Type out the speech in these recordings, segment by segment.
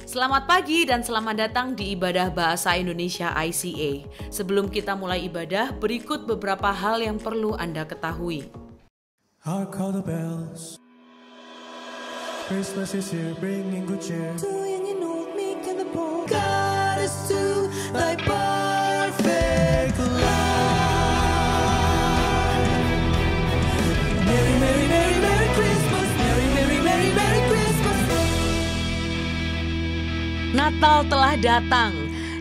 Selamat pagi dan selamat datang di Ibadah Bahasa Indonesia ICA. Sebelum kita mulai ibadah, berikut beberapa hal yang perlu Anda ketahui. Hark all the bells. Christmas is here, bringing good cheer. To young and old, meek and the poor. God is to thy perfect light. Merry, merry, merry, merry Christmas. Merry, merry, merry, merry Christmas. Natal telah datang.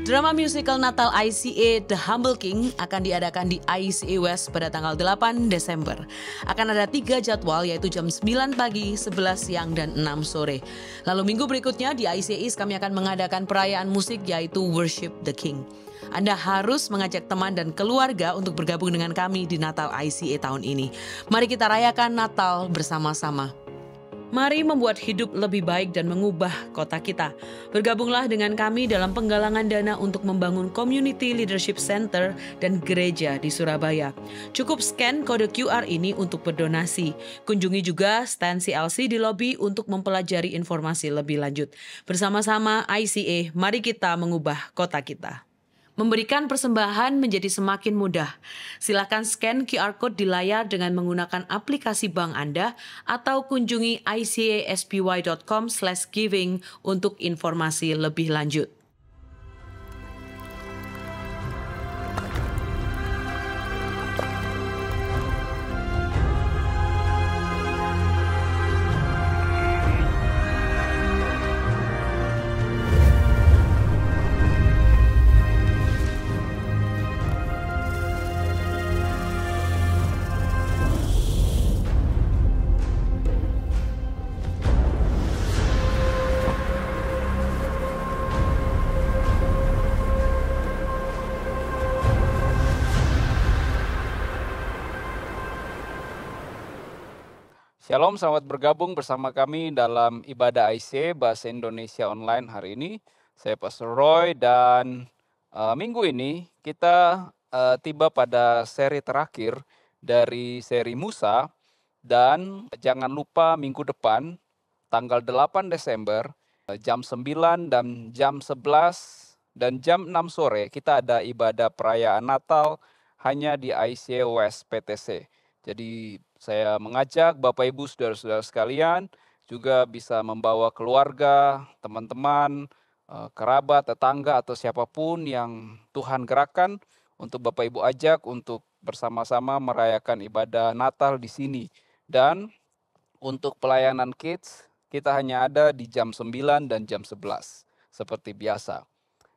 Drama musical Natal ICA The Humble King akan diadakan di ICA West pada tanggal 8 Desember. Akan ada 3 jadwal yaitu jam 9 pagi, 11 siang, dan 6 sore. Lalu minggu berikutnya di ICA East kami akan mengadakan perayaan musik yaitu Worship the King. Anda harus mengajak teman dan keluarga untuk bergabung dengan kami di Natal ICA tahun ini. Mari kita rayakan Natal bersama-sama. Mari membuat hidup lebih baik dan mengubah kota kita. Bergabunglah dengan kami dalam penggalangan dana untuk membangun Community Leadership Center dan gereja di Surabaya. Cukup scan kode QR ini untuk berdonasi. Kunjungi juga stand CLC di lobi untuk mempelajari informasi lebih lanjut. Bersama-sama ICA, mari kita mengubah kota kita. Memberikan persembahan menjadi semakin mudah. Silakan scan QR Code di layar dengan menggunakan aplikasi bank Anda atau kunjungi icaspy.com/giving untuk informasi lebih lanjut. Shalom, selamat bergabung bersama kami dalam ibadah IC Bahasa Indonesia Online hari ini. Saya Pastor Roy dan minggu ini kita tiba pada seri terakhir dari seri Musa. Dan jangan lupa minggu depan, tanggal 8 Desember, jam 9 dan jam 11 dan jam 6 sore, kita ada ibadah perayaan Natal hanya di IC West PTC. Jadi saya mengajak Bapak Ibu saudara-saudara sekalian juga bisa membawa keluarga, teman-teman, kerabat, tetangga atau siapapun yang Tuhan gerakkan untuk Bapak Ibu ajak untuk bersama-sama merayakan ibadah Natal di sini. Dan untuk pelayanan kids kita hanya ada di jam 9 dan jam 11 seperti biasa.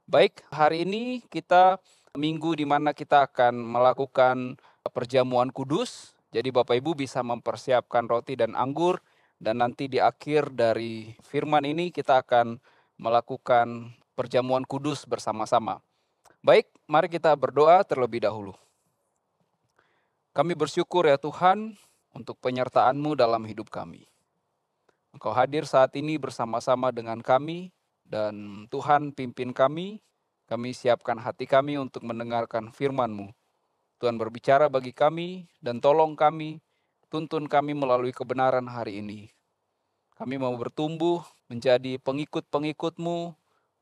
Baik, hari ini kita minggu di mana kita akan melakukan perjamuan kudus. Jadi Bapak Ibu bisa mempersiapkan roti dan anggur, dan nanti di akhir dari firman ini kita akan melakukan perjamuan kudus bersama-sama. Baik, mari kita berdoa terlebih dahulu. Kami bersyukur ya Tuhan untuk penyertaan-Mu dalam hidup kami. Engkau hadir saat ini bersama-sama dengan kami, dan Tuhan pimpin kami siapkan hati kami untuk mendengarkan firman-Mu. Tuhan berbicara bagi kami dan tolong kami, tuntun kami melalui kebenaran hari ini. Kami mau bertumbuh menjadi pengikut-pengikut-Mu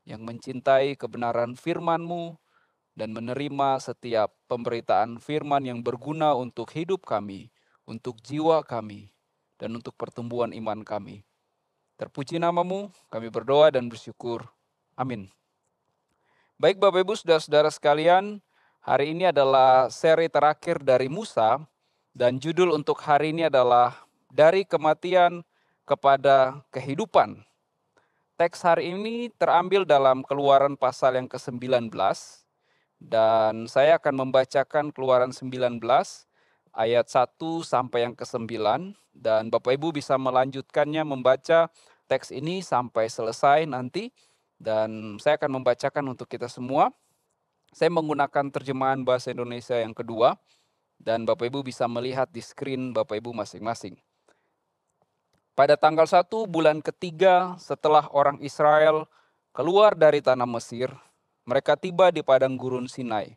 yang mencintai kebenaran firman-Mu dan menerima setiap pemberitaan firman yang berguna untuk hidup kami, untuk jiwa kami, dan untuk pertumbuhan iman kami. Terpuji nama-Mu, kami berdoa dan bersyukur. Amin. Baik Bapak Ibu saudara-saudara sekalian, hari ini adalah seri terakhir dari Musa, dan judul untuk hari ini adalah Dari Kematian kepada Kehidupan. Teks hari ini terambil dalam Keluaran pasal yang ke-19, dan saya akan membacakan Keluaran 19 ayat 1 sampai yang ke-9, dan Bapak Ibu bisa melanjutkannya membaca teks ini sampai selesai nanti, dan saya akan membacakan untuk kita semua. Saya menggunakan terjemahan bahasa Indonesia yang kedua, dan Bapak Ibu bisa melihat di screen Bapak Ibu masing-masing. Pada tanggal 1 bulan ketiga setelah orang Israel keluar dari tanah Mesir, mereka tiba di padang gurun Sinai.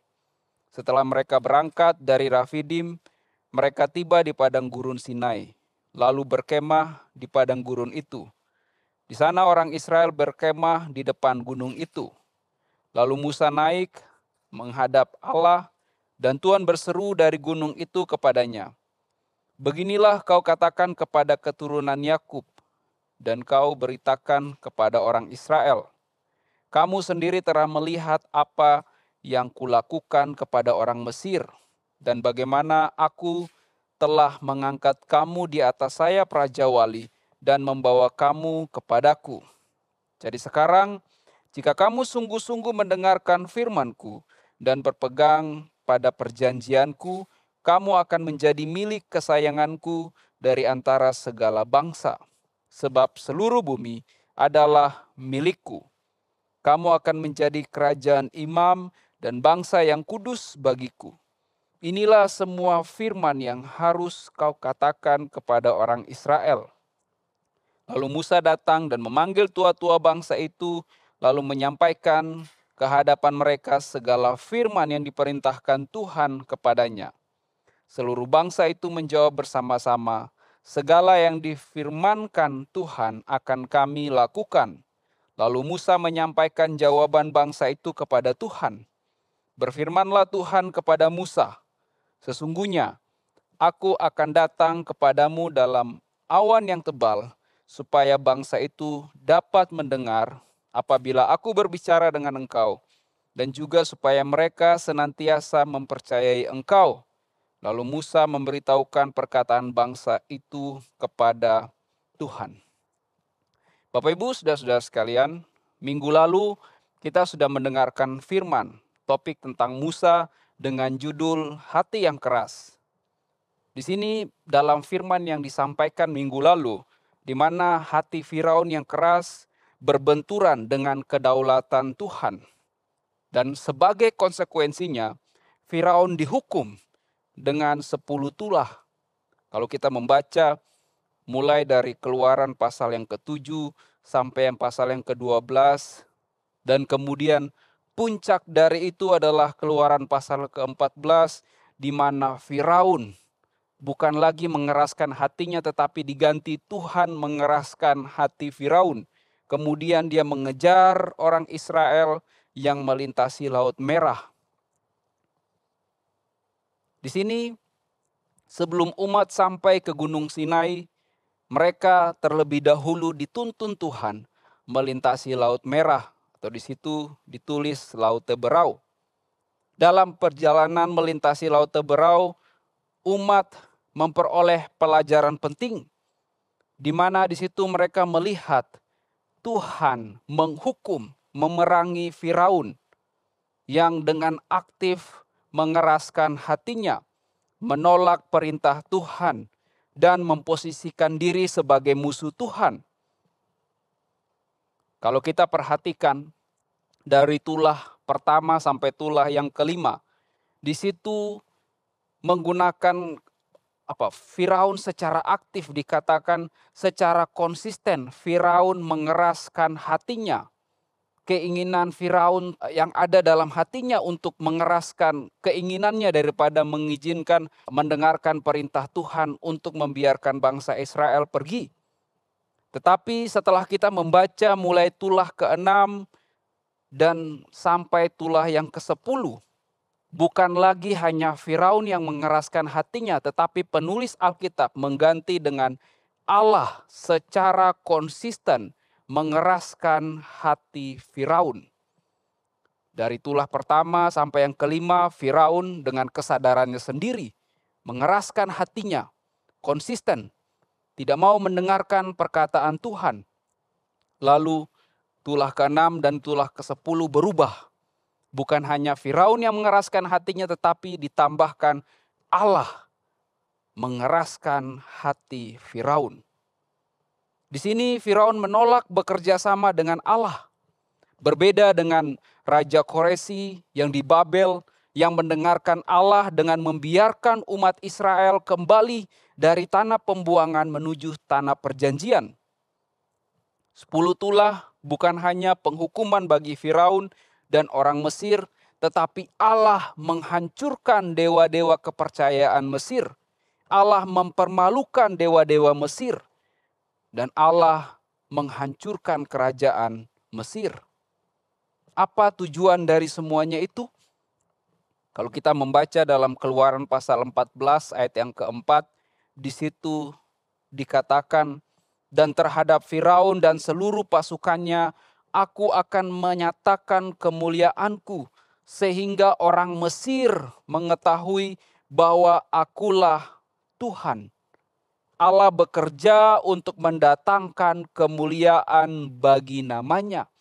Setelah mereka berangkat dari Rafidim, mereka tiba di padang gurun Sinai, lalu berkemah di padang gurun itu. Di sana orang Israel berkemah di depan gunung itu. Lalu Musa naik menghadap Allah, dan Tuhan berseru dari gunung itu kepadanya, "Beginilah kau katakan kepada keturunan Yakub, dan kau beritakan kepada orang Israel, kamu sendiri telah melihat apa yang kulakukan kepada orang Mesir, dan bagaimana aku telah mengangkat kamu di atas sayap Raja Wali dan membawa kamu kepadaku. Jadi sekarang, jika kamu sungguh-sungguh mendengarkan firman-Ku dan berpegang pada perjanjian-Ku, kamu akan menjadi milik kesayangan-Ku dari antara segala bangsa, sebab seluruh bumi adalah milik-Ku. Kamu akan menjadi kerajaan imam dan bangsa yang kudus bagiku. Inilah semua firman yang harus kau katakan kepada orang Israel." Lalu Musa datang dan memanggil tua-tua bangsa itu, lalu menyampaikan ke hadapan mereka segala firman yang diperintahkan Tuhan kepadanya. Seluruh bangsa itu menjawab bersama-sama, "Segala yang difirmankan Tuhan akan kami lakukan." Lalu Musa menyampaikan jawaban bangsa itu kepada Tuhan. "Berfirmanlah Tuhan kepada Musa, sesungguhnya aku akan datang kepadamu dalam awan yang tebal, supaya bangsa itu dapat mendengar apabila aku berbicara dengan engkau, dan juga supaya mereka senantiasa mempercayai engkau." Lalu Musa memberitahukan perkataan bangsa itu kepada Tuhan. Bapak Ibu, saudara-saudara sekalian, minggu lalu kita sudah mendengarkan firman, topik tentang Musa dengan judul hati yang keras. Di sini dalam firman yang disampaikan minggu lalu, di mana hati Firaun yang keras berbenturan dengan kedaulatan Tuhan. Dan sebagai konsekuensinya, Firaun dihukum dengan 10 tulah. Kalau kita membaca mulai dari Keluaran pasal yang ke-7 sampai yang pasal yang ke-12, dan kemudian puncak dari itu adalah Keluaran pasal ke-14, di mana Firaun bukan lagi mengeraskan hatinya, tetapi diganti Tuhan mengeraskan hati Firaun. Kemudian dia mengejar orang Israel yang melintasi Laut Merah. Di sini sebelum umat sampai ke Gunung Sinai, mereka terlebih dahulu dituntun Tuhan melintasi Laut Merah, atau di situ ditulis Laut Teberau. Dalam perjalanan melintasi Laut Teberau, umat memperoleh pelajaran penting, di mana di situ mereka melihat Tuhan menghukum, memerangi Firaun yang dengan aktif mengeraskan hatinya, menolak perintah Tuhan, dan memposisikan diri sebagai musuh Tuhan. Kalau kita perhatikan dari tulah pertama sampai tulah yang kelima, di situ menggunakan Firaun secara aktif, dikatakan secara konsisten Firaun mengeraskan hatinya. Keinginan Firaun yang ada dalam hatinya untuk mengeraskan keinginannya daripada mengizinkan mendengarkan perintah Tuhan untuk membiarkan bangsa Israel pergi. Tetapi setelah kita membaca mulai tulah ke-6 dan sampai tulah yang ke-10, bukan lagi hanya Firaun yang mengeraskan hatinya, tetapi penulis Alkitab mengganti dengan Allah secara konsisten mengeraskan hati Firaun. Dari tulah pertama sampai yang kelima, Firaun dengan kesadarannya sendiri mengeraskan hatinya, konsisten, tidak mau mendengarkan perkataan Tuhan. Lalu tulah ke-6 dan tulah ke-10 berubah. Bukan hanya Firaun yang mengeraskan hatinya, tetapi ditambahkan Allah mengeraskan hati Firaun. Di sini Firaun menolak bekerja sama dengan Allah. Berbeda dengan Raja Koresi yang di Babel, yang mendengarkan Allah dengan membiarkan umat Israel kembali dari tanah pembuangan menuju tanah perjanjian. 10 tulah bukan hanya penghukuman bagi Firaun dan orang Mesir, tetapi Allah menghancurkan dewa-dewa kepercayaan Mesir. Allah mempermalukan dewa-dewa Mesir. Dan Allah menghancurkan kerajaan Mesir. Apa tujuan dari semuanya itu? Kalau kita membaca dalam Keluaran pasal 14 ayat yang keempat, di situ dikatakan, dan terhadap Firaun dan seluruh pasukannya, aku akan menyatakan kemuliaanku, sehingga orang Mesir mengetahui bahwa akulah Tuhan. Allah bekerja untuk mendatangkan kemuliaan bagi namanya.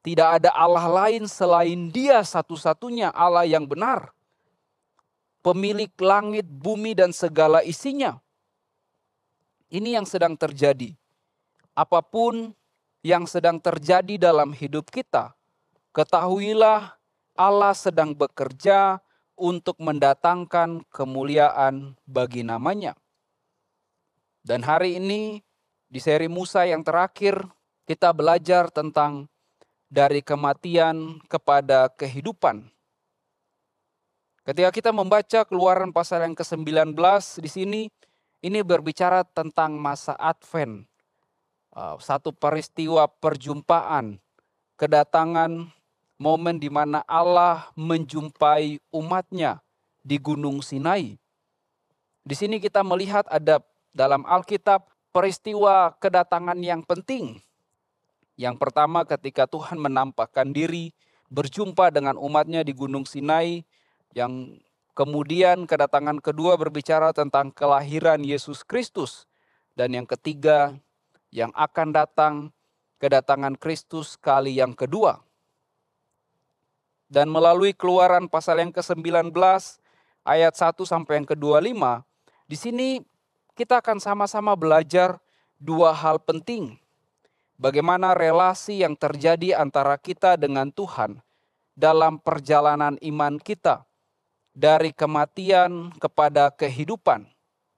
Tidak ada Allah lain selain Dia satu-satunya Allah yang benar. Pemilik langit, bumi, dan segala isinya. Ini yang sedang terjadi. Apapun yang sedang terjadi dalam hidup kita, ketahuilah Allah sedang bekerja untuk mendatangkan kemuliaan bagi namanya. Dan hari ini di seri Musa yang terakhir, kita belajar tentang dari kematian kepada kehidupan. Ketika kita membaca Keluaran pasal yang ke-19 di sini, ini berbicara tentang masa Advent. Satu peristiwa perjumpaan, kedatangan momen di mana Allah menjumpai umatnya di Gunung Sinai. Di sini kita melihat ada dalam Alkitab peristiwa kedatangan yang penting. Yang pertama ketika Tuhan menampakkan diri berjumpa dengan umatnya di Gunung Sinai. Yang kemudian kedatangan kedua berbicara tentang kelahiran Yesus Kristus. Dan yang ketiga yang akan datang kedatangan Kristus kali yang kedua. Dan melalui Keluaran pasal yang ke-19 ayat 1 sampai yang ke-25. Di sini kita akan sama-sama belajar dua hal penting. Bagaimana relasi yang terjadi antara kita dengan Tuhan dalam perjalanan iman kita. Dari kematian kepada kehidupan.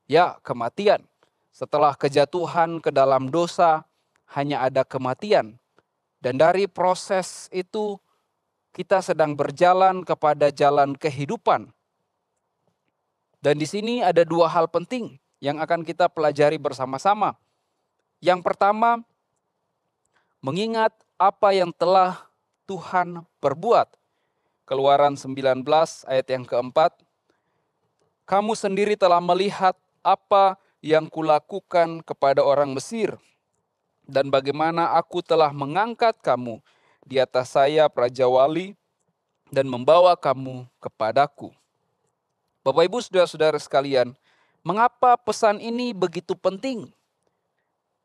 Ya, kematian. Setelah kejatuhan ke dalam dosa, hanya ada kematian. Dan dari proses itu, kita sedang berjalan kepada jalan kehidupan. Dan di sini ada dua hal penting yang akan kita pelajari bersama-sama. Yang pertama, mengingat apa yang telah Tuhan perbuat. Keluaran 19 ayat yang keempat. Kamu sendiri telah melihat apa yang kulakukan kepada orang Mesir. Dan bagaimana aku telah mengangkat kamu di atas sayap Raja Wali dan membawa kamu kepadaku. Bapak Ibu saudara-saudara sekalian, mengapa pesan ini begitu penting?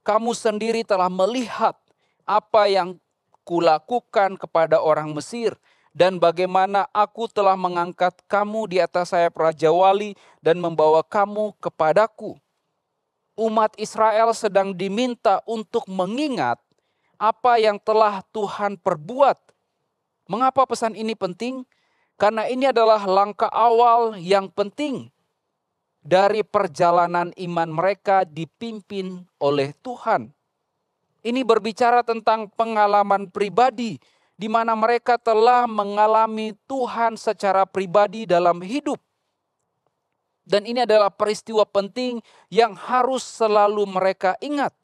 Kamu sendiri telah melihat apa yang kulakukan kepada orang Mesir dan bagaimana aku telah mengangkat kamu di atas sayap Raja Wali dan membawa kamu kepadaku. Umat Israel sedang diminta untuk mengingat apa yang telah Tuhan perbuat. Mengapa pesan ini penting? Karena ini adalah langkah awal yang penting dari perjalanan iman mereka dipimpin oleh Tuhan. Ini berbicara tentang pengalaman pribadi di mana mereka telah mengalami Tuhan secara pribadi dalam hidup. Dan ini adalah peristiwa penting yang harus selalu mereka ingat.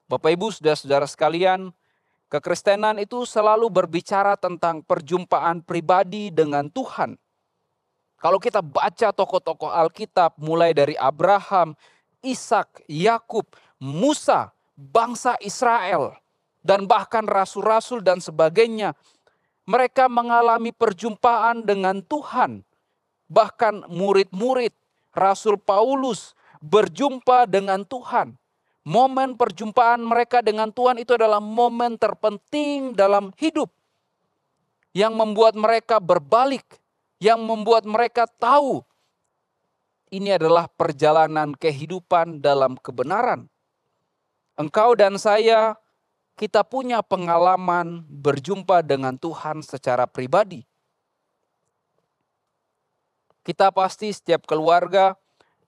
Bapak Ibu saudara-saudara sekalian, kekristenan itu selalu berbicara tentang perjumpaan pribadi dengan Tuhan. Kalau kita baca tokoh-tokoh Alkitab mulai dari Abraham, Ishak, Yakub, Musa, bangsa Israel, dan bahkan rasul-rasul dan sebagainya, mereka mengalami perjumpaan dengan Tuhan. Bahkan murid-murid Rasul Paulus berjumpa dengan Tuhan. Momen perjumpaan mereka dengan Tuhan itu adalah momen terpenting dalam hidup. Yang membuat mereka berbalik. Yang membuat mereka tahu ini adalah perjalanan kehidupan dalam kebenaran. Engkau dan saya, kita punya pengalaman berjumpa dengan Tuhan secara pribadi. Kita pasti setiap keluarga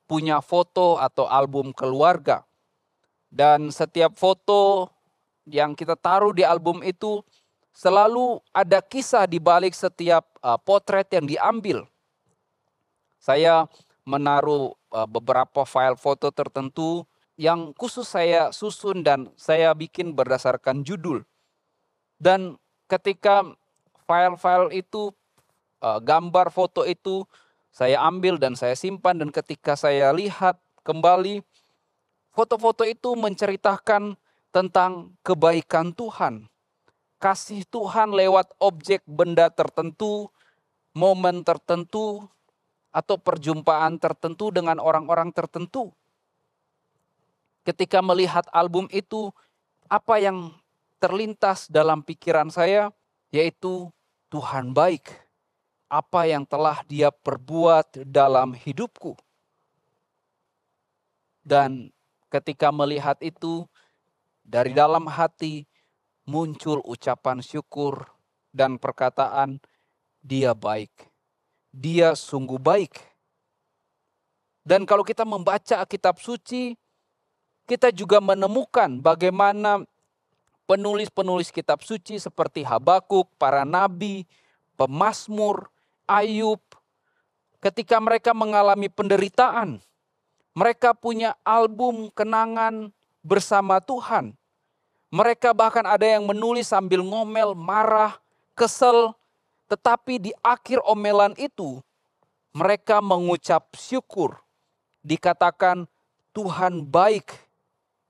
punya foto atau album keluarga. Dan setiap foto yang kita taruh di album itu selalu ada kisah di balik setiap potret yang diambil. Saya menaruh beberapa file foto tertentu yang khusus saya susun dan saya bikin berdasarkan judul. Dan ketika file-file itu, gambar foto itu saya ambil dan saya simpan, dan ketika saya lihat kembali, foto-foto itu menceritakan tentang kebaikan Tuhan. Kasih Tuhan lewat objek benda tertentu, momen tertentu, atau perjumpaan tertentu dengan orang-orang tertentu. Ketika melihat album itu, apa yang terlintas dalam pikiran saya, yaitu Tuhan baik. Apa yang telah Dia perbuat dalam hidupku. Dan ketika melihat itu, dari dalam hati muncul ucapan syukur dan perkataan, Dia baik. Dia sungguh baik. Dan kalau kita membaca kitab suci, kita juga menemukan bagaimana penulis-penulis kitab suci seperti Habakuk, para nabi, pemazmur, Ayub, ketika mereka mengalami penderitaan, mereka punya album kenangan bersama Tuhan. Mereka bahkan ada yang menulis sambil ngomel, marah, kesel. Tetapi di akhir omelan itu, mereka mengucap syukur. Dikatakan Tuhan baik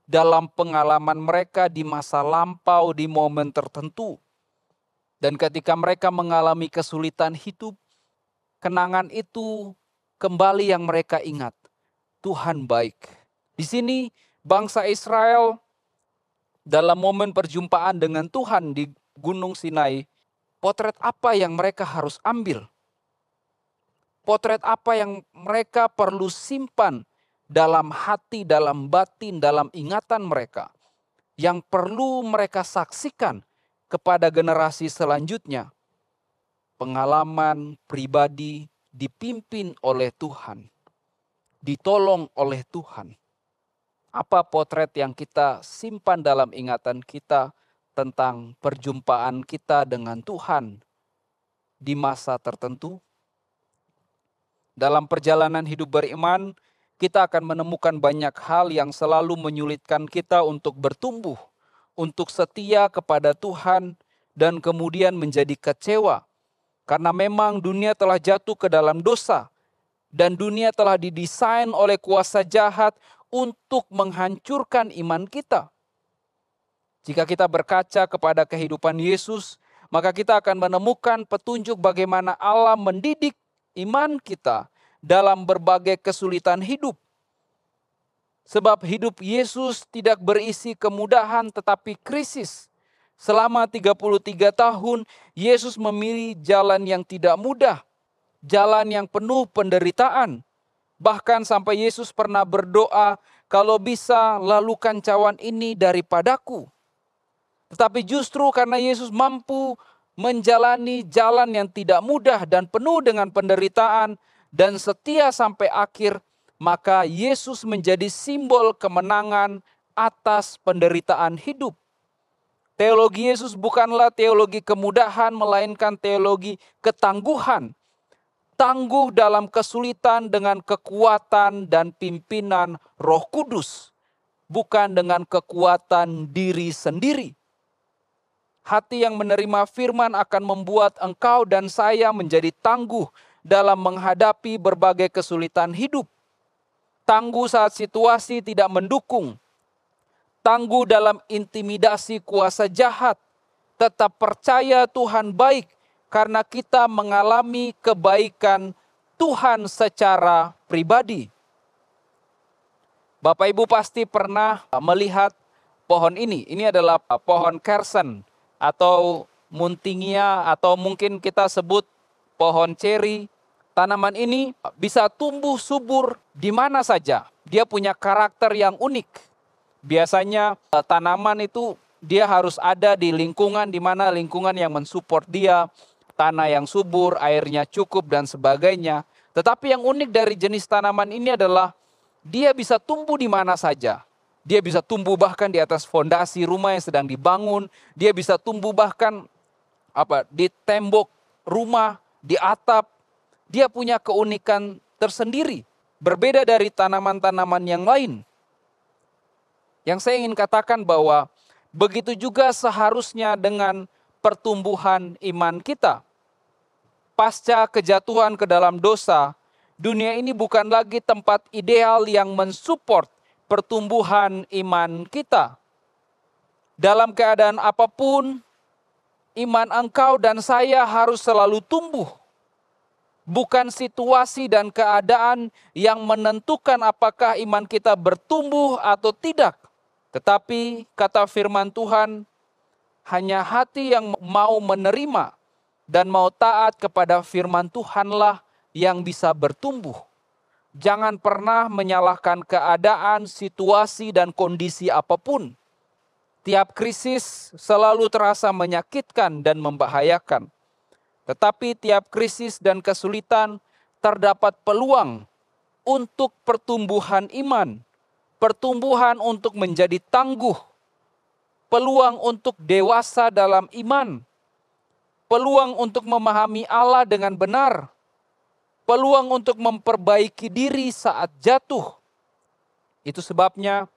dalam pengalaman mereka di masa lampau, di momen tertentu. Dan ketika mereka mengalami kesulitan hidup, kenangan itu kembali yang mereka ingat. Tuhan baik. Di sini bangsa Israel dalam momen perjumpaan dengan Tuhan di Gunung Sinai, potret apa yang mereka harus ambil? Potret apa yang mereka perlu simpan dalam hati, dalam batin, dalam ingatan mereka, yang perlu mereka saksikan kepada generasi selanjutnya? Pengalaman pribadi dipimpin oleh Tuhan, ditolong oleh Tuhan. Apa potret yang kita simpan dalam ingatan kita tentang perjumpaan kita dengan Tuhan di masa tertentu? Dalam perjalanan hidup beriman, kita akan menemukan banyak hal yang selalu menyulitkan kita untuk bertumbuh, untuk setia kepada Tuhan, dan kemudian menjadi kecewa. Karena memang dunia telah jatuh ke dalam dosa, dan dunia telah didesain oleh kuasa jahat untuk menghancurkan iman kita. Jika kita berkaca kepada kehidupan Yesus, maka kita akan menemukan petunjuk bagaimana Allah mendidik iman kita dalam berbagai kesulitan hidup. Sebab hidup Yesus tidak berisi kemudahan tetapi krisis. Selama 33 tahun, Yesus memilih jalan yang tidak mudah, jalan yang penuh penderitaan. Bahkan sampai Yesus pernah berdoa, kalau bisa lalukan cawan ini daripadaku. Tetapi justru karena Yesus mampu menjalani jalan yang tidak mudah dan penuh dengan penderitaan dan setia sampai akhir, maka Yesus menjadi simbol kemenangan atas penderitaan hidup. Teologi Yesus bukanlah teologi kemudahan, melainkan teologi ketangguhan. Tangguh dalam kesulitan dengan kekuatan dan pimpinan Roh Kudus, bukan dengan kekuatan diri sendiri. Hati yang menerima firman akan membuat engkau dan saya menjadi tangguh dalam menghadapi berbagai kesulitan hidup. Tangguh saat situasi tidak mendukung. Tangguh dalam intimidasi kuasa jahat. Tetap percaya Tuhan baik karena kita mengalami kebaikan Tuhan secara pribadi. Bapak Ibu pasti pernah melihat pohon ini. Ini adalah pohon kersen atau muntingia atau mungkin kita sebut pohon ceri. Tanaman ini bisa tumbuh subur di mana saja. Dia punya karakter yang unik. Biasanya tanaman itu dia harus ada di lingkungan di mana lingkungan yang mensupport dia, tanah yang subur, airnya cukup dan sebagainya. Tetapi yang unik dari jenis tanaman ini adalah dia bisa tumbuh di mana saja. Dia bisa tumbuh bahkan di atas fondasi rumah yang sedang dibangun. Dia bisa tumbuh bahkan di tembok rumah, di atap. Dia punya keunikan tersendiri, berbeda dari tanaman-tanaman yang lain. Yang saya ingin katakan bahwa begitu juga seharusnya dengan pertumbuhan iman kita. Pasca kejatuhan ke dalam dosa, dunia ini bukan lagi tempat ideal yang mensupport pertumbuhan iman kita. Dalam keadaan apapun, iman engkau dan saya harus selalu tumbuh. Bukan situasi dan keadaan yang menentukan apakah iman kita bertumbuh atau tidak. Tetapi kata firman Tuhan, hanya hati yang mau menerima dan mau taat kepada firman Tuhanlah yang bisa bertumbuh. Jangan pernah menyalahkan keadaan, situasi, dan kondisi apapun. Tiap krisis selalu terasa menyakitkan dan membahayakan. Tetapi tiap krisis dan kesulitan terdapat peluang untuk pertumbuhan iman, pertumbuhan untuk menjadi tangguh, peluang untuk dewasa dalam iman, peluang untuk memahami Allah dengan benar, peluang untuk memperbaiki diri saat jatuh. Itu sebabnya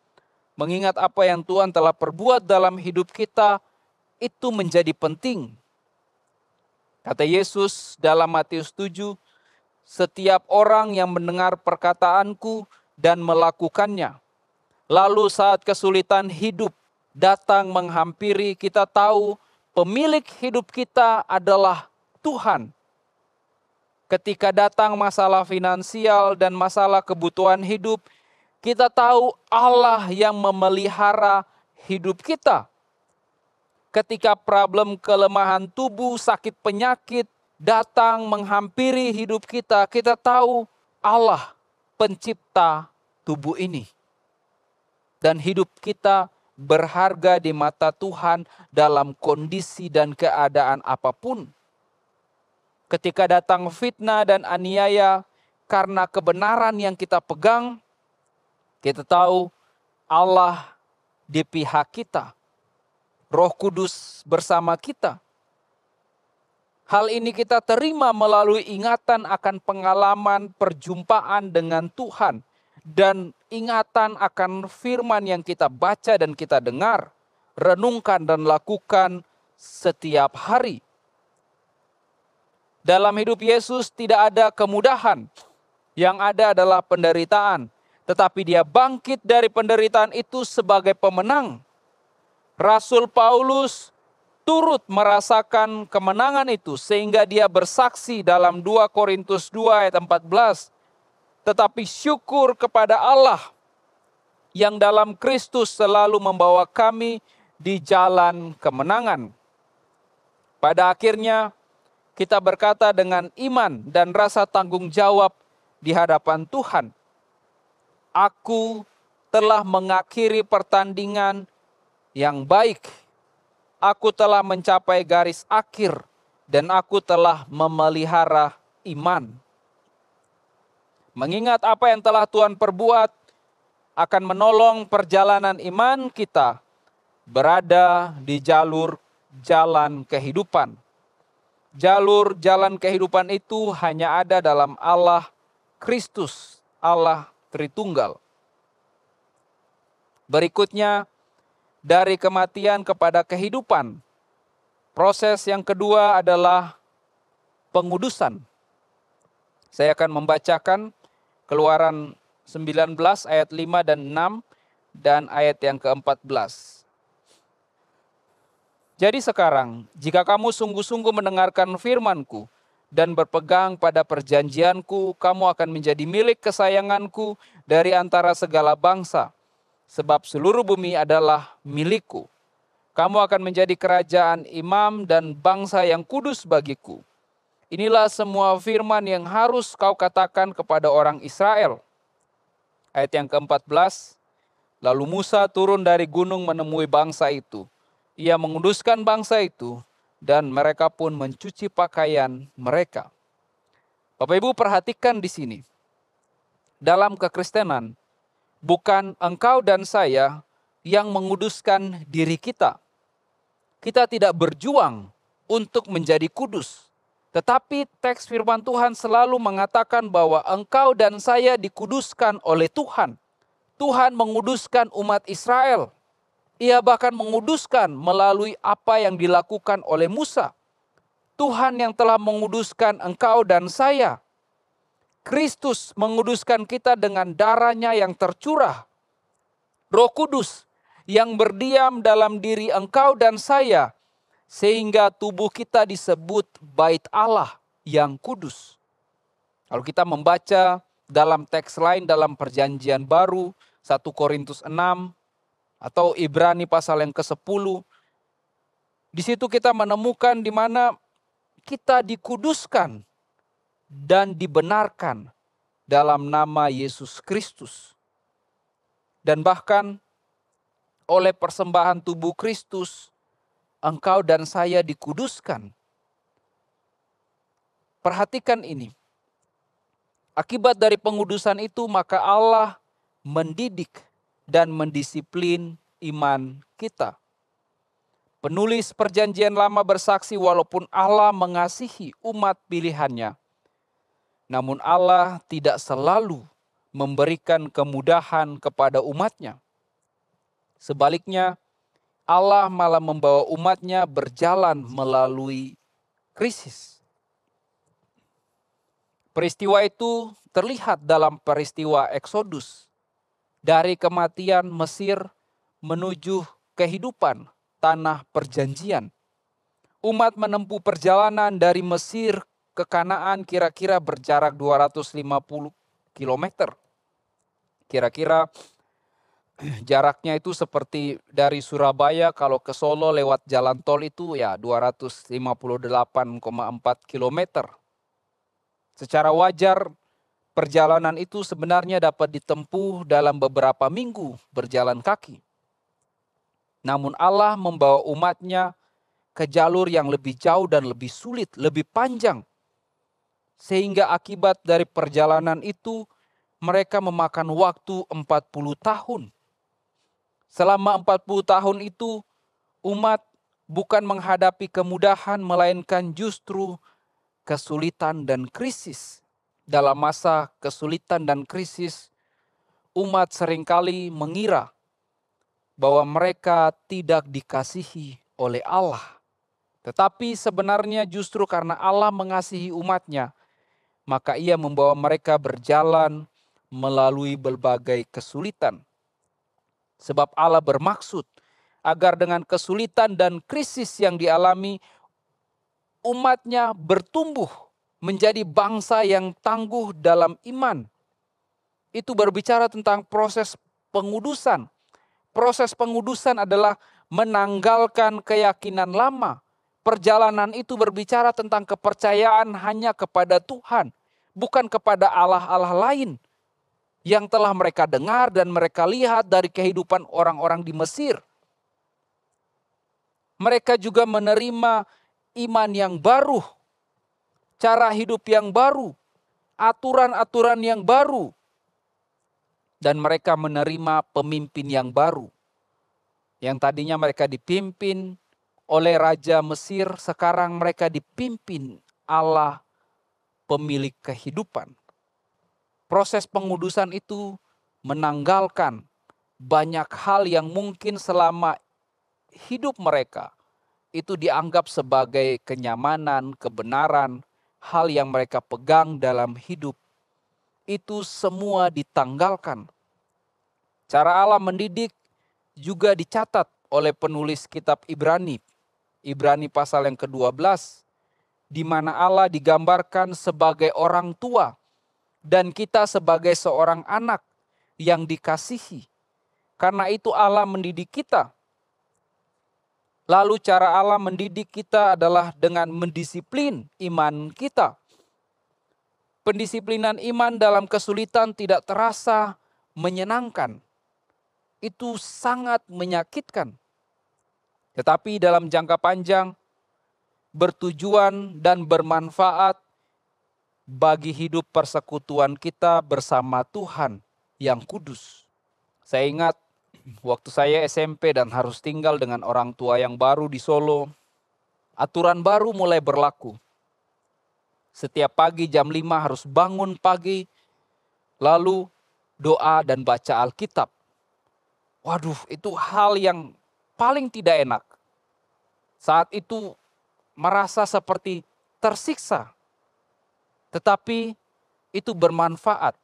mengingat apa yang Tuhan telah perbuat dalam hidup kita itu menjadi penting. Kata Yesus dalam Matius 7, setiap orang yang mendengar perkataanku dan melakukannya, lalu saat kesulitan hidup datang menghampiri, kita tahu pemilik hidup kita adalah Tuhan. Ketika datang masalah finansial dan masalah kebutuhan hidup, kita tahu Allah yang memelihara hidup kita. Ketika problem kelemahan tubuh, sakit penyakit datang menghampiri hidup kita, kita tahu Allah pencipta tubuh ini. Dan hidup kita berharga di mata Tuhan dalam kondisi dan keadaan apapun. Ketika datang fitnah dan aniaya karena kebenaran yang kita pegang, kita tahu Allah di pihak kita. Roh Kudus bersama kita. Hal ini kita terima melalui ingatan akan pengalaman perjumpaan dengan Tuhan. Dan ingatan akan firman yang kita baca dan kita dengar, renungkan dan lakukan setiap hari. Dalam hidup Yesus tidak ada kemudahan, yang ada adalah penderitaan. Tetapi dia bangkit dari penderitaan itu sebagai pemenang. Rasul Paulus turut merasakan kemenangan itu sehingga dia bersaksi dalam 2 Korintus 2 ayat 14. Tetapi syukur kepada Allah yang dalam Kristus selalu membawa kami di jalan kemenangan. Pada akhirnya kita berkata dengan iman dan rasa tanggung jawab di hadapan Tuhan. Aku telah mengakhiri pertandingan yang baik. Aku telah mencapai garis akhir dan aku telah memelihara iman. Mengingat apa yang telah Tuhan perbuat akan menolong perjalanan iman kita berada di jalur jalan kehidupan. Jalur jalan kehidupan itu hanya ada dalam Allah Kristus, Allah Tritunggal. Berikutnya, dari kematian kepada kehidupan. Proses yang kedua adalah pengudusan. Saya akan membacakan Keluaran 19 ayat 5 dan 6 dan ayat yang ke-14. Jadi sekarang, jika kamu sungguh-sungguh mendengarkan firman-Ku dan berpegang pada perjanjian-Ku, kamu akan menjadi milik kesayangan-Ku dari antara segala bangsa. Sebab seluruh bumi adalah milikku. Kamu akan menjadi kerajaan imam dan bangsa yang kudus bagiku. Inilah semua firman yang harus kau katakan kepada orang Israel. Ayat yang ke-14. Lalu Musa turun dari gunung menemui bangsa itu. Ia menguduskan bangsa itu dan mereka pun mencuci pakaian mereka. Bapak Ibu perhatikan di sini. Dalam kekristenan, bukan engkau dan saya yang menguduskan diri kita. Kita tidak berjuang untuk menjadi kudus. Tetapi teks firman Tuhan selalu mengatakan bahwa engkau dan saya dikuduskan oleh Tuhan. Tuhan menguduskan umat Israel. Ia bahkan menguduskan melalui apa yang dilakukan oleh Musa. Tuhan yang telah menguduskan engkau dan saya. Kristus menguduskan kita dengan darahnya yang tercurah. Roh Kudus yang berdiam dalam diri engkau dan saya, sehingga tubuh kita disebut bait Allah yang kudus. Kalau kita membaca dalam teks lain dalam perjanjian baru, 1 Korintus 6, atau Ibrani pasal yang ke-10, di situ kita menemukan di mana kita dikuduskan dan dibenarkan dalam nama Yesus Kristus. Dan bahkan oleh persembahan tubuh Kristus, engkau dan saya dikuduskan. Perhatikan ini. Akibat dari pengudusan itu, maka Allah mendidik dan mendisiplin iman kita. Penulis perjanjian lama bersaksi walaupun Allah mengasihi umat pilihannya, namun Allah tidak selalu memberikan kemudahan kepada umatnya. Sebaliknya, Allah malah membawa umatnya berjalan melalui krisis. Peristiwa itu terlihat dalam peristiwa Eksodus. Dari kematian Mesir menuju kehidupan tanah perjanjian. Umat menempuh perjalanan dari Mesir ke Kanaan kira-kira berjarak 250 km. Kira-kira jaraknya itu seperti dari Surabaya kalau ke Solo lewat jalan tol itu ya 258,4 km. Secara wajar perjalanan itu sebenarnya dapat ditempuh dalam beberapa minggu berjalan kaki. Namun Allah membawa umatnya ke jalur yang lebih jauh dan lebih sulit, lebih panjang. Sehingga akibat dari perjalanan itu mereka memakan waktu 40 tahun. Selama 40 tahun itu umat bukan menghadapi kemudahan melainkan justru kesulitan dan krisis. Dalam masa kesulitan dan krisis, umat seringkali mengira bahwa mereka tidak dikasihi oleh Allah. Tetapi sebenarnya justru karena Allah mengasihi umatnya, maka ia membawa mereka berjalan melalui berbagai kesulitan. Sebab Allah bermaksud agar dengan kesulitan dan krisis yang dialami, umatnya bertumbuh menjadi bangsa yang tangguh dalam iman. Itu berbicara tentang proses pengudusan. Proses pengudusan adalah menanggalkan keyakinan lama. Perjalanan itu berbicara tentang kepercayaan hanya kepada Tuhan, bukan kepada Allah-Allah lain yang telah mereka dengar dan mereka lihat dari kehidupan orang-orang di Mesir. Mereka juga menerima iman yang baru, cara hidup yang baru, aturan-aturan yang baru, dan mereka menerima pemimpin yang baru. Yang tadinya mereka dipimpin oleh Raja Mesir, sekarang mereka dipimpin Allah, pemilik kehidupan. Proses pengudusan itu menanggalkan banyak hal yang mungkin selama hidup mereka itu dianggap sebagai kenyamanan, kebenaran, hal yang mereka pegang dalam hidup. Itu semua ditanggalkan. Cara Allah mendidik juga dicatat oleh penulis kitab Ibrani. Ibrani pasal yang ke-12, di mana Allah digambarkan sebagai orang tua dan kita sebagai seorang anak yang dikasihi. Karena itu Allah mendidik kita. Lalu cara Allah mendidik kita adalah dengan mendisiplin iman kita. Pendisiplinan iman dalam kesulitan tidak terasa menyenangkan. Itu sangat menyakitkan. Tetapi dalam jangka panjang, bertujuan dan bermanfaat bagi hidup persekutuan kita bersama Tuhan yang kudus. Saya ingat waktu saya SMP dan harus tinggal dengan orang tua yang baru di Solo, aturan baru mulai berlaku. Setiap pagi jam 5 harus bangun pagi, lalu doa dan baca Alkitab. Waduh, itu hal yang paling tidak enak. Saat itu merasa seperti tersiksa. Tetapi itu bermanfaat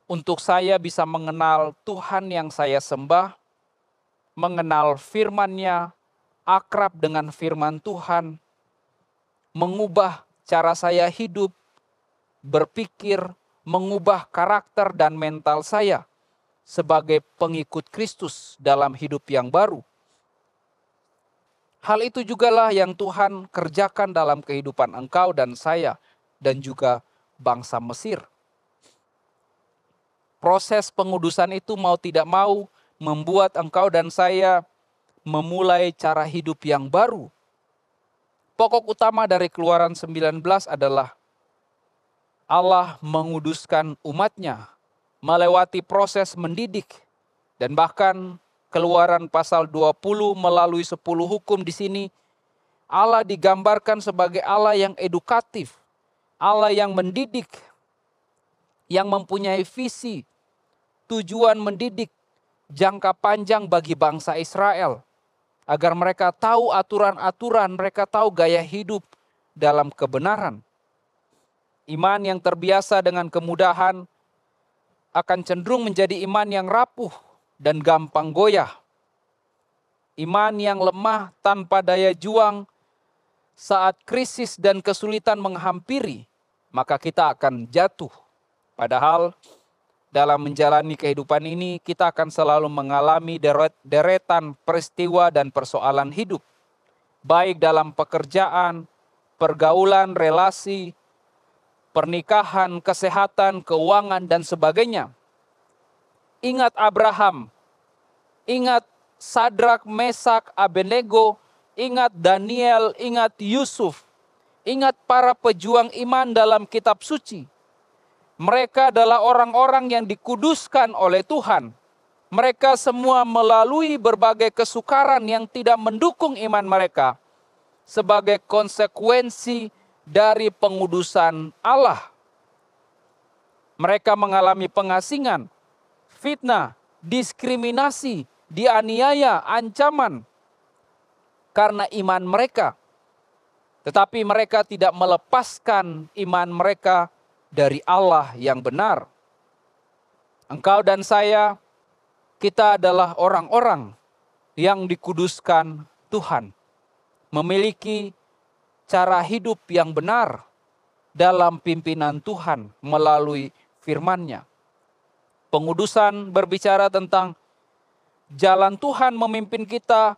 untuk saya bisa mengenal Tuhan yang saya sembah, mengenal firman-Nya, akrab dengan firman Tuhan, mengubah cara saya hidup, berpikir, mengubah karakter dan mental saya sebagai pengikut Kristus dalam hidup yang baru. Hal itu jugalah yang Tuhan kerjakan dalam kehidupan engkau dan saya dan juga bangsa Mesir. Proses pengudusan itu mau tidak mau membuat engkau dan saya memulai cara hidup yang baru. Pokok utama dari Keluaran 19 adalah Allah menguduskan umatnya melewati proses mendidik. Dan bahkan Keluaran pasal 20 melalui 10 hukum di sini, Allah digambarkan sebagai Allah yang edukatif, Allah yang mendidik, yang mempunyai visi, tujuan mendidik jangka panjang bagi bangsa Israel, agar mereka tahu aturan-aturan, mereka tahu gaya hidup dalam kebenaran. Iman yang terbiasa dengan kemudahan akan cenderung menjadi iman yang rapuh dan gampang goyah. Iman yang lemah tanpa daya juang saat krisis dan kesulitan menghampiri, maka kita akan jatuh. Padahal dalam menjalani kehidupan ini kita akan selalu mengalami deretan peristiwa dan persoalan hidup. Baik dalam pekerjaan, pergaulan, relasi, pernikahan, kesehatan, keuangan, dan sebagainya. Ingat Abraham, ingat Sadrak, Mesak, Abednego, ingat Daniel, ingat Yusuf, ingat para pejuang iman dalam kitab suci. Mereka adalah orang-orang yang dikuduskan oleh Tuhan. Mereka semua melalui berbagai kesukaran yang tidak mendukung iman mereka sebagai konsekuensi dari pengudusan Allah. Mereka mengalami pengasingan, fitnah, diskriminasi, dianiaya, ancaman karena iman mereka. Tetapi mereka tidak melepaskan iman mereka dari Allah yang benar. Engkau dan saya, kita adalah orang-orang yang dikuduskan Tuhan, memiliki cara hidup yang benar dalam pimpinan Tuhan melalui firman-Nya. Pengudusan berbicara tentang jalan Tuhan memimpin kita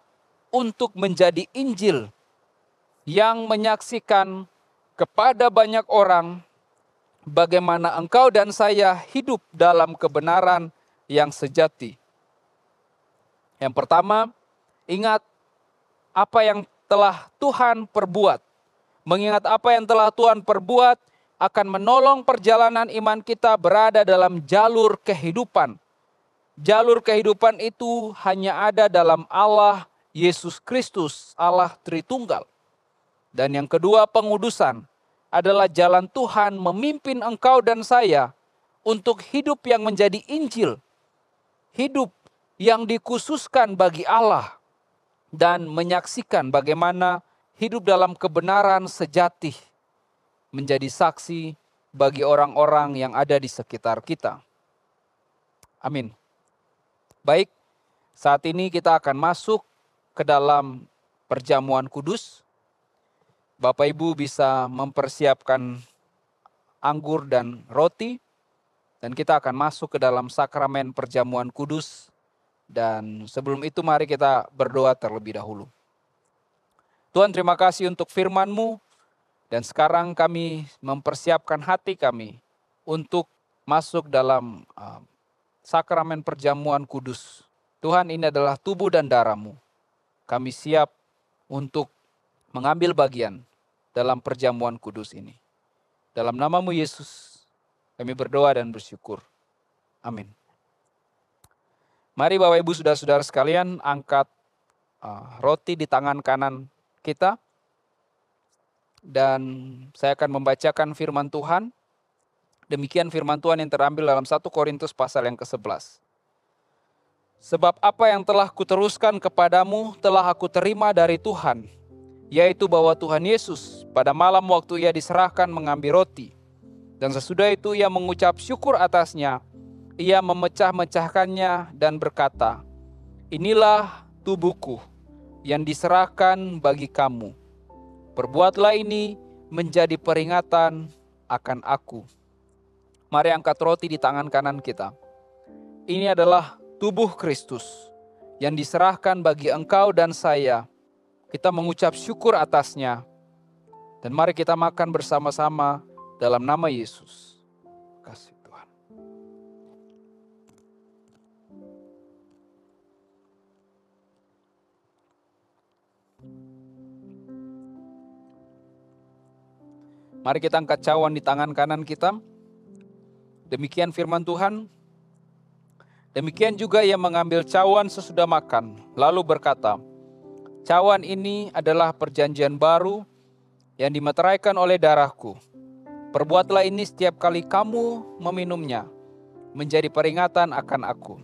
untuk menjadi Injil yang menyaksikan kepada banyak orang bagaimana engkau dan saya hidup dalam kebenaran yang sejati. Yang pertama, ingat apa yang telah Tuhan perbuat. Mengingat apa yang telah Tuhan perbuat akan menolong perjalanan iman kita berada dalam jalur kehidupan. Jalur kehidupan itu hanya ada dalam Allah Yesus Kristus, Allah Tritunggal. Dan yang kedua, pengudusan adalah jalan Tuhan memimpin engkau dan saya untuk hidup yang menjadi Injil. Hidup yang dikhususkan bagi Allah dan menyaksikan bagaimana hidup dalam kebenaran sejati menjadi saksi bagi orang-orang yang ada di sekitar kita. Amin. Baik, saat ini kita akan masuk ke dalam perjamuan kudus. Bapak Ibu bisa mempersiapkan anggur dan roti, dan kita akan masuk ke dalam sakramen perjamuan kudus. Dan sebelum itu mari kita berdoa terlebih dahulu. Tuhan, terima kasih untuk firman-Mu, dan sekarang kami mempersiapkan hati kami untuk masuk dalam sakramen perjamuan kudus. Tuhan, ini adalah tubuh dan darah-Mu. Kami siap untuk mengambil bagian dalam perjamuan kudus ini. Dalam nama-Mu Yesus, kami berdoa dan bersyukur. Amin. Mari Bapak Ibu saudara-saudara sekalian, angkat roti di tangan kanan kita. Dan saya akan membacakan firman Tuhan Demikian firman Tuhan yang terambil dalam 1 Korintus pasal yang ke-11. Sebab apa yang telah kuteruskan kepadamu telah aku terima dari Tuhan, yaitu bahwa Tuhan Yesus pada malam waktu ia diserahkan mengambil roti, dan sesudah itu ia mengucap syukur atasnya, ia memecah-mecahkannya dan berkata, "Inilah tubuhku yang diserahkan bagi kamu. Perbuatlah ini menjadi peringatan akan aku." Mari angkat roti di tangan kanan kita. Ini adalah tubuh Kristus yang diserahkan bagi engkau dan saya. Kita mengucap syukur atasnya. Dan mari kita makan bersama-sama dalam nama Yesus. Kasih Tuhan. Mari kita angkat cawan di tangan kanan kita. Demikian firman Tuhan. Demikian juga ia mengambil cawan sesudah makan, lalu berkata, "Cawan ini adalah perjanjian baru yang dimeteraikan oleh darahku. Perbuatlah ini setiap kali kamu meminumnya, menjadi peringatan akan aku.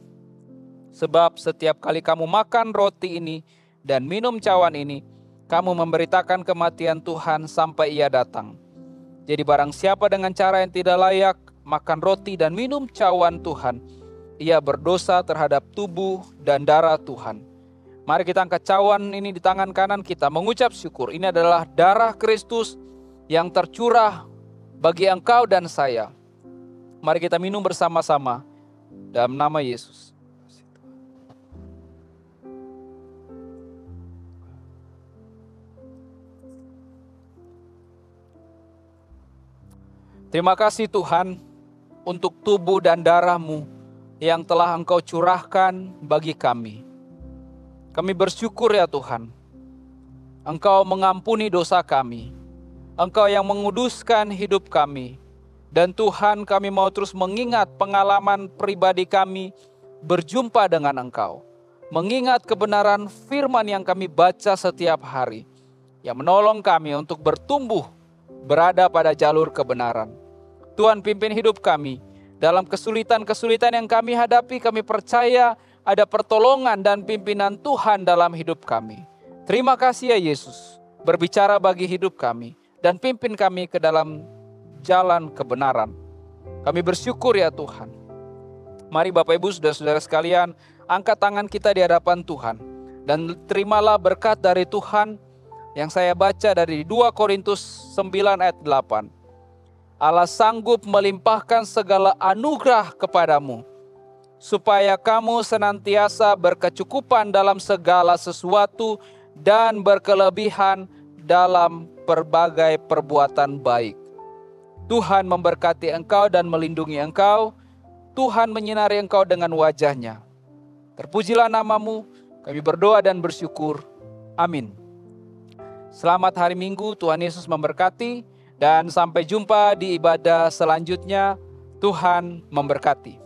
Sebab setiap kali kamu makan roti ini dan minum cawan ini, kamu memberitakan kematian Tuhan sampai ia datang. Jadi barang siapa dengan cara yang tidak layak makan roti dan minum cawan Tuhan, ia berdosa terhadap tubuh dan darah Tuhan." Mari kita angkat cawan ini di tangan kanan kita, mengucap syukur. Ini adalah darah Kristus yang tercurah bagi engkau dan saya. Mari kita minum bersama-sama dalam nama Yesus. Terima kasih Tuhan untuk tubuh dan darah-Mu yang telah Engkau curahkan bagi kami. Kami bersyukur ya Tuhan, Engkau mengampuni dosa kami, Engkau yang menguduskan hidup kami. Dan Tuhan, kami mau terus mengingat pengalaman pribadi kami berjumpa dengan Engkau. Mengingat kebenaran firman yang kami baca setiap hari, yang menolong kami untuk bertumbuh berada pada jalur kebenaran. Tuhan, pimpin hidup kami. Dalam kesulitan-kesulitan yang kami hadapi, kami percaya ada pertolongan dan pimpinan Tuhan dalam hidup kami. Terima kasih ya Yesus, berbicara bagi hidup kami dan pimpin kami ke dalam jalan kebenaran. Kami bersyukur ya Tuhan. Mari Bapak Ibu saudara-saudara sekalian, angkat tangan kita di hadapan Tuhan. Dan terimalah berkat dari Tuhan yang saya baca dari 2 Korintus 9 ayat 8. Allah sanggup melimpahkan segala anugerah kepadamu, supaya kamu senantiasa berkecukupan dalam segala sesuatu dan berkelebihan dalam berbagai perbuatan baik. Tuhan memberkati engkau dan melindungi engkau. Tuhan menyinari engkau dengan wajah-Nya. Terpujilah nama-Mu, kami berdoa dan bersyukur. Amin. Selamat hari Minggu, Tuhan Yesus memberkati. Dan sampai jumpa di ibadah selanjutnya. Tuhan memberkati.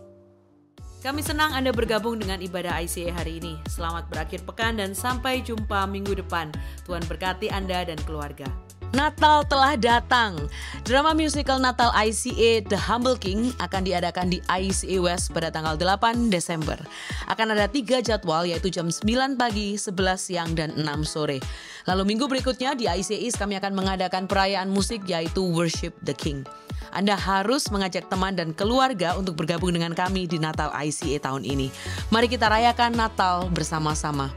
Kami senang Anda bergabung dengan ibadah ICA hari ini. Selamat berakhir pekan dan sampai jumpa minggu depan. Tuhan berkati Anda dan keluarga. Natal telah datang. Drama musical Natal ICA The Humble King akan diadakan di ICA West pada tanggal 8 Desember. Akan ada 3 jadwal, yaitu jam 9 pagi, 11 siang, dan 6 sore. Lalu minggu berikutnya di ICA East kami akan mengadakan perayaan musik, yaitu Worship the King. Anda harus mengajak teman dan keluarga untuk bergabung dengan kami di Natal ICA tahun ini. Mari kita rayakan Natal bersama-sama.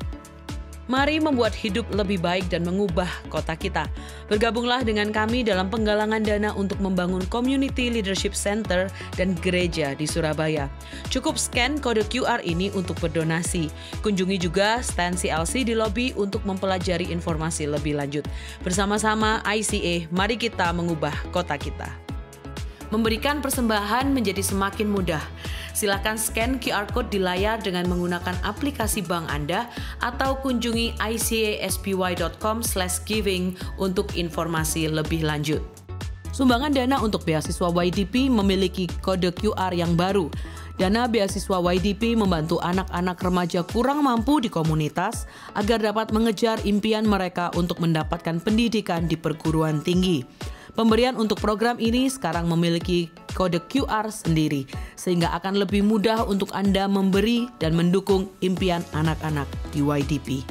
Mari membuat hidup lebih baik dan mengubah kota kita. Bergabunglah dengan kami dalam penggalangan dana untuk membangun Community Leadership Center dan gereja di Surabaya. Cukup scan kode QR ini untuk berdonasi. Kunjungi juga stand CLC di lobi untuk mempelajari informasi lebih lanjut. Bersama-sama ICA, mari kita mengubah kota kita. Memberikan persembahan menjadi semakin mudah. Silakan scan QR Code di layar dengan menggunakan aplikasi bank Anda atau kunjungi icaspy.com/giving untuk informasi lebih lanjut. Sumbangan dana untuk beasiswa YDP memiliki kode QR yang baru. Dana beasiswa YDP membantu anak-anak remaja kurang mampu di komunitas agar dapat mengejar impian mereka untuk mendapatkan pendidikan di perguruan tinggi. Pemberian untuk program ini sekarang memiliki kode QR sendiri, sehingga akan lebih mudah untuk Anda memberi dan mendukung impian anak-anak di YDP.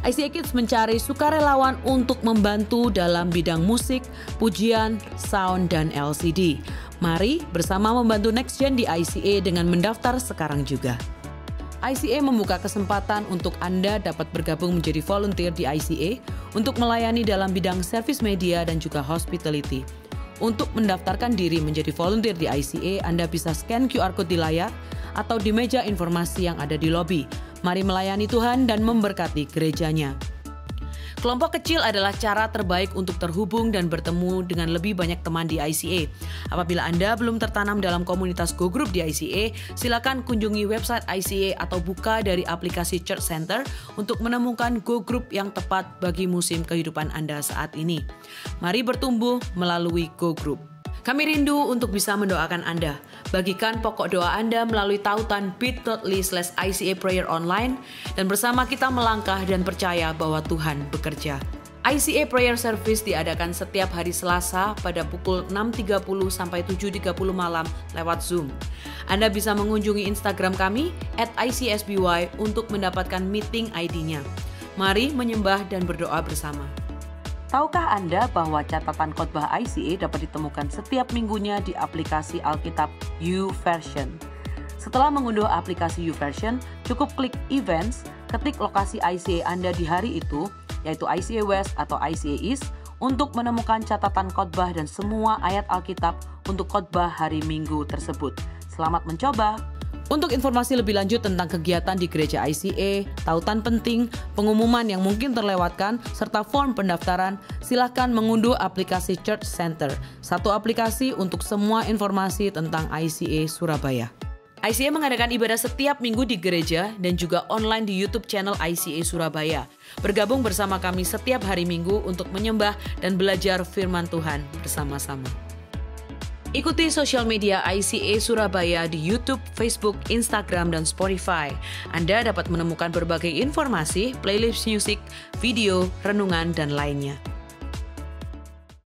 ICA Kids mencari sukarelawan untuk membantu dalam bidang musik, pujian, sound, dan LCD. Mari bersama membantu Next Gen di ICA dengan mendaftar sekarang juga. ICA membuka kesempatan untuk Anda dapat bergabung menjadi volunteer di ICA untuk melayani dalam bidang service media dan juga hospitality. Untuk mendaftarkan diri menjadi volunteer di ICA, Anda bisa scan QR Code di layar atau di meja informasi yang ada di lobi. Mari melayani Tuhan dan memberkati gerejanya. Kelompok kecil adalah cara terbaik untuk terhubung dan bertemu dengan lebih banyak teman di ICA. Apabila Anda belum tertanam dalam komunitas Go Group di ICA, silakan kunjungi website ICA atau buka dari aplikasi Church Center untuk menemukan Go Group yang tepat bagi musim kehidupan Anda saat ini. Mari bertumbuh melalui Go Group. Kami rindu untuk bisa mendoakan Anda. Bagikan pokok doa Anda melalui tautan bit.ly/ICA Prayer Online dan bersama kita melangkah dan percaya bahwa Tuhan bekerja. ICA Prayer Service diadakan setiap hari Selasa pada pukul 6.30 sampai 7.30 malam lewat Zoom. Anda bisa mengunjungi Instagram kami @ICSBY untuk mendapatkan meeting ID-nya. Mari menyembah dan berdoa bersama. Tahukah Anda bahwa catatan khotbah ICA dapat ditemukan setiap minggunya di aplikasi Alkitab YouVersion? Setelah mengunduh aplikasi YouVersion, cukup klik Events, ketik lokasi ICA Anda di hari itu, yaitu ICA West atau ICA East, untuk menemukan catatan khotbah dan semua ayat Alkitab untuk khotbah hari Minggu tersebut. Selamat mencoba! Untuk informasi lebih lanjut tentang kegiatan di gereja ICA, tautan penting, pengumuman yang mungkin terlewatkan, serta form pendaftaran, silakan mengunduh aplikasi Church Center, satu aplikasi untuk semua informasi tentang ICA Surabaya. ICA mengadakan ibadah setiap minggu di gereja dan juga online di YouTube channel ICA Surabaya. Bergabung bersama kami setiap hari Minggu untuk menyembah dan belajar firman Tuhan bersama-sama. Ikuti sosial media ICA Surabaya di YouTube, Facebook, Instagram, dan Spotify. Anda dapat menemukan berbagai informasi, playlist musik, video, renungan, dan lainnya.